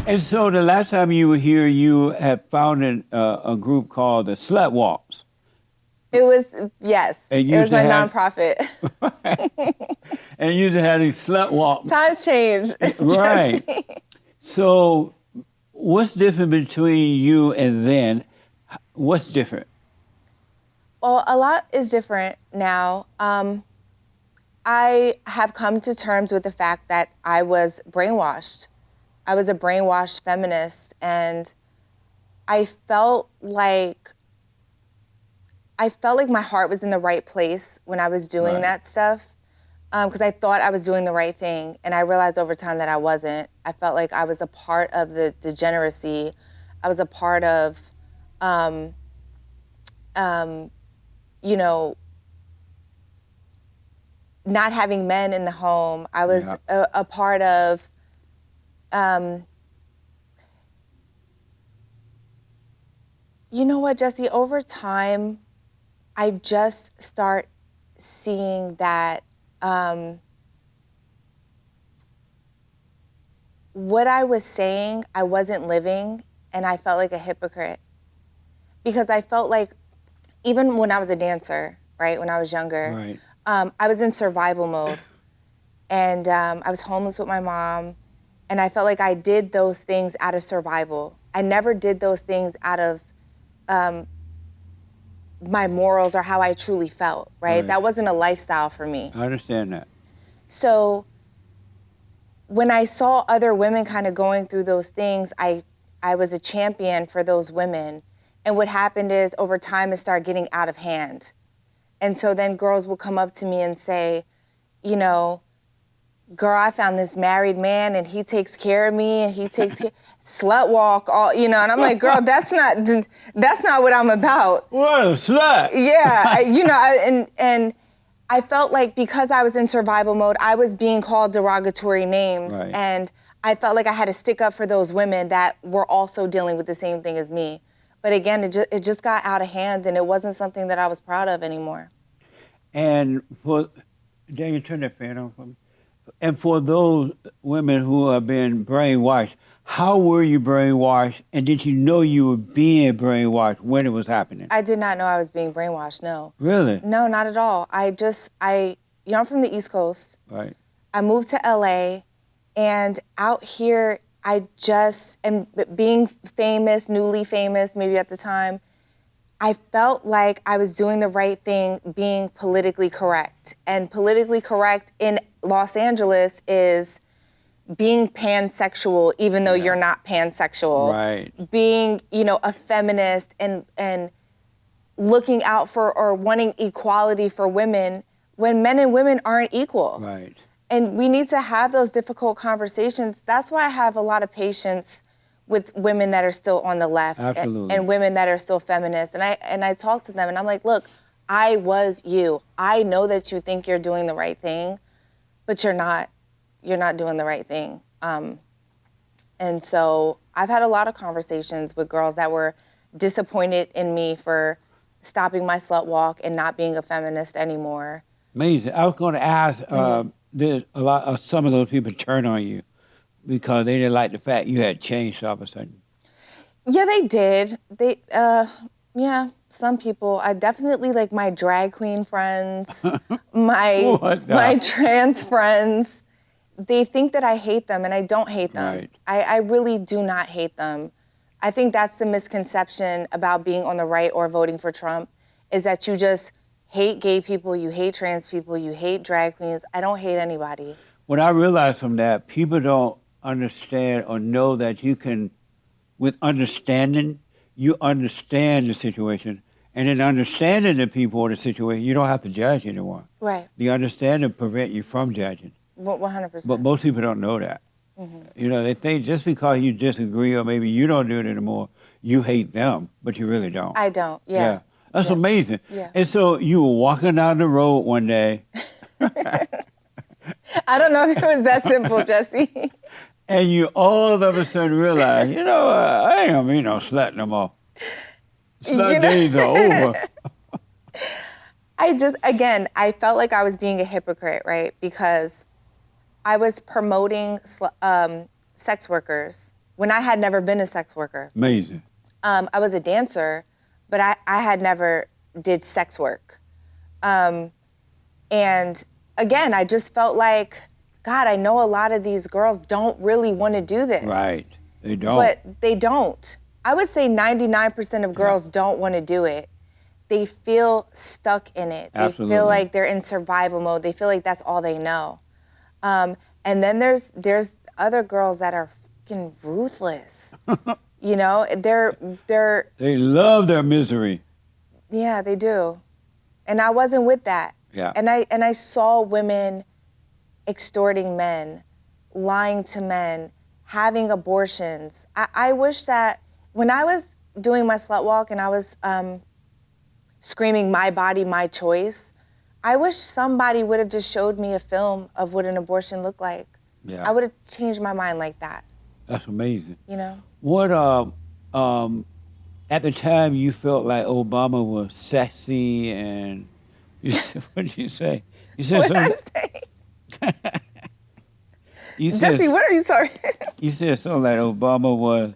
And so the last time you were here, you had founded a group called the Slut Walks. It was, yes, And it you was my had- nonprofit. And you had these slut walks. Times change. Right. Jesse. So what's different between you and then? What's different? Well, a lot is different now. I have come to terms with the fact that I was brainwashed. I was a brainwashed feminist, and I felt like my heart was in the right place when I was doing Right. that stuff, because I thought I was doing the right thing, and I realized over time that I wasn't. I felt like I was a part of the degeneracy. I was a part of, you know, not having men in the home. I was Yeah. a part of, you know what, Jesse, over time, I just start seeing that what I was saying, I wasn't living, and I felt like a hypocrite. Because I felt like, even when I was a dancer, right, when I was younger, Right. I was in survival mode. And I was homeless with my mom, and I felt like I did those things out of survival. I never did those things out of my morals or how I truly felt, right? Right. That wasn't a lifestyle for me. I understand that. So when I saw other women kind of going through those things, I was a champion for those women. And what happened is, over time, it started getting out of hand. And so then girls will come up to me and say, you know, girl, I found this married man and he takes care of me and he takes care, slut walk, all, you know, and I'm like, girl, that's not what I'm about. What a slut! Yeah, you know, and I felt like because I was in survival mode, I was being called derogatory names. Right. And I felt like I had to stick up for those women that were also dealing with the same thing as me. But again, it just got out of hand, and it wasn't something that I was proud of anymore. And for Daniel, turn that fan on for me. And for those women who have been brainwashed, how were you brainwashed? And did you know you were being brainwashed when it was happening? I did not know I was being brainwashed, no. Really? No, not at all. I'm from the East Coast. Right. I moved to LA, and out here, and being famous, newly famous, maybe at the time, I felt like I was doing the right thing, being politically correct. And politically correct in Los Angeles is being pansexual, even though you're not pansexual. Right. Being, you know, a feminist and looking out for or wanting equality for women when men and women aren't equal. Right. And we need to have those difficult conversations. That's why I have a lot of patience with women that are still on the left. Absolutely. And women that are still feminists. And I talk to them and I'm like, look, I was you. I know that you think you're doing the right thing, but you're not doing the right thing. And so I've had a lot of conversations with girls that were disappointed in me for stopping my slut walk and not being a feminist anymore. Amazing. I was going to ask, did a lot of some of those people turn on you because they didn't like the fact you had changed all of a sudden? Yeah, they did. Yeah, some people. I definitely like my drag queen friends, my trans friends. They think that I hate them, and I don't hate them. Right. I really do not hate them. I think that's the misconception about being on the right or voting for Trump, is that you just hate gay people, you hate trans people, you hate drag queens. I don't hate anybody. What I realized from that, people don't understand or know that you can, with understanding, you understand the situation. And in understanding the people or the situation, you don't have to judge anyone. Right. The understanding prevent you from judging. 100%. But most people don't know that. You know, they think just because you disagree or maybe you don't do it anymore, you hate them, but you really don't. I don't, yeah. That's amazing. Yeah. And so you were walking down the road one day. I don't know if it was that simple, Jesse. And you all of a sudden realize, you know, I ain't gonna be no slut no more. Slut days are over. I felt like I was being a hypocrite, right? Because I was promoting sex workers when I had never been a sex worker. Amazing. I was a dancer, but I had never did sex work. And again, I just felt like, God, I know a lot of these girls don't really want to do this. Right. They don't. But they don't. I would say 99% of girls don't want to do it. They feel stuck in it. Absolutely. They feel like they're in survival mode. They feel like that's all they know. And then there's other girls that are fucking ruthless. You know, They love their misery. yeah, they do. And I wasn't with that. Yeah. And I saw women extorting men, lying to men, having abortions. I wish that when I was doing my slut walk and I was screaming, my body, my choice, I wish somebody would have just showed me a film of what an abortion looked like. Yeah. I would have changed my mind like that, That's amazing. you know? What at the time you felt like Obama was sexy and what did you say? You said What did I something. say? You said, Jesse, what are you, sorry? You said something like Obama was.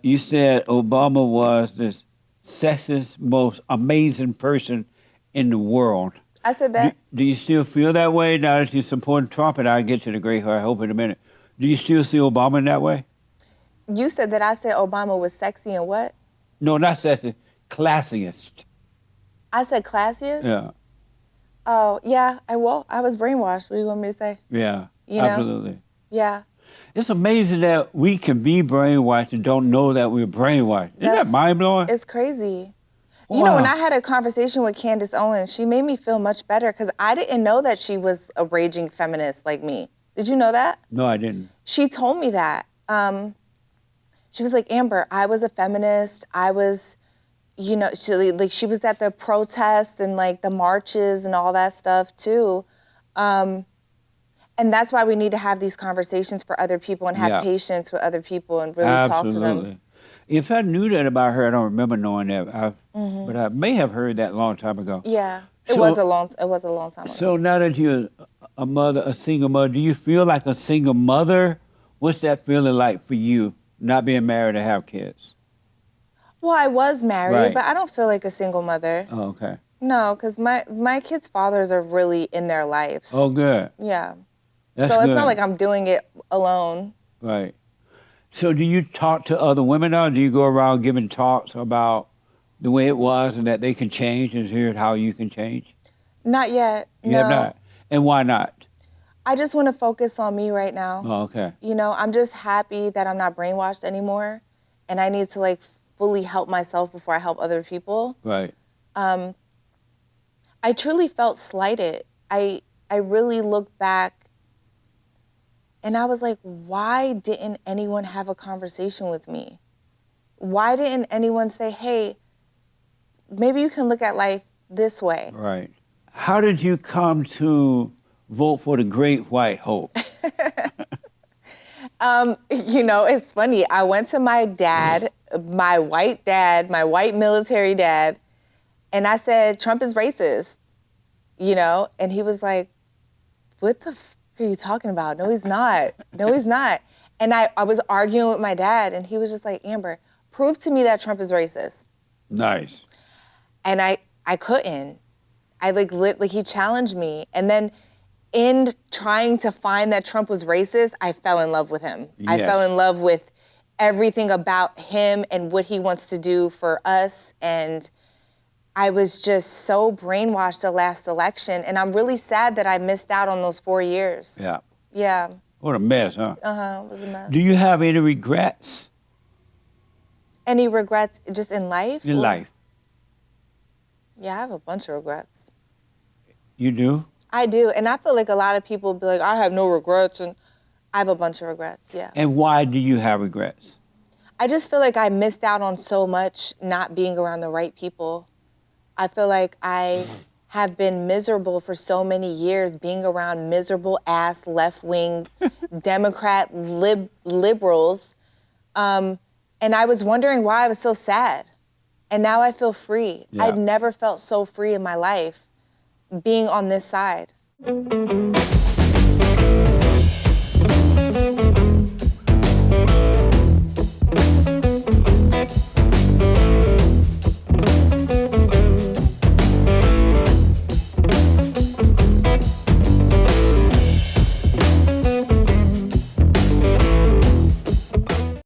You said Obama was the sexiest, most amazing person in the world. I said that. Do you still feel that way now that you support Trump? And I'll get to the great I hope in a minute. Do you still see Obama in that way? You said that I said Obama was sexy and what? No, not sexy. Classiest. I said classiest? Yeah. Oh, yeah, I was brainwashed. What do you want me to say? Yeah. You know? Absolutely. Yeah. It's amazing that we can be brainwashed and don't know that we're brainwashed. Isn't that mind-blowing? It's crazy. Wow. You know, when I had a conversation with Candace Owens, she made me feel much better because I didn't know that she was a raging feminist like me. Did you know that? No, I didn't. She told me that. She was like, Amber, I was a feminist. I was, you know, she was at the protests and like the marches and all that stuff too. And that's why we need to have these conversations for other people and have patience with other people and really talk to them. If I knew that about her, I don't remember knowing that. But I may have heard that a long time ago. Yeah, it was a long time ago. So now that you're a mother, a single mother, do you feel like a single mother? What's that feeling like for you, not being married or have kids? Well, I was married, Right. but I don't feel like a single mother. Oh, okay. No, because my kids' fathers are really in their lives. Oh, good. Yeah. That's So it's good. not like I'm doing it alone. Right. So do you talk to other women now? Do you go around giving talks about the way it was and that they can change and hear how you can change? Not yet. You no. have not? And why not? I just want to focus on me right now. Oh, okay. You know, I'm just happy that I'm not brainwashed anymore, and I need to like fully help myself before I help other people. Right. I truly felt slighted. I really looked back and I was like, why didn't anyone have a conversation with me? Why didn't anyone say, hey, maybe you can look at life this way? Right. How did you come to vote for the Great White Hope? You know, it's funny. I went to my dad, my white military dad, and I said, Trump is racist, you know? And he was like, what the f are you talking about? No, he's not. No, he's not. And I was arguing with my dad, and he was just like, Amber, prove to me that Trump is racist. Nice. And I couldn't. I like he challenged me. And then in trying to find that Trump was racist, I fell in love with him. Yes. I fell in love with everything about him and what he wants to do for us. And I was just so brainwashed the last election. And I'm really sad that I missed out on those 4 years. Yeah. Yeah. What a mess, huh? It was a mess. Do you have any regrets Any regrets just in life? in life? Yeah, I have a bunch of regrets. You do? I do. And I feel like a lot of people be like, I have no regrets. And I have a bunch of regrets, yeah. And why do you have regrets? I just feel like I missed out on so much not being around the right people. I feel like I have been miserable for so many years being around miserable ass left-wing Democrat liberals. And I was wondering why I was so sad. And now I feel free. Yeah. I'd never felt so free in my life being on this side.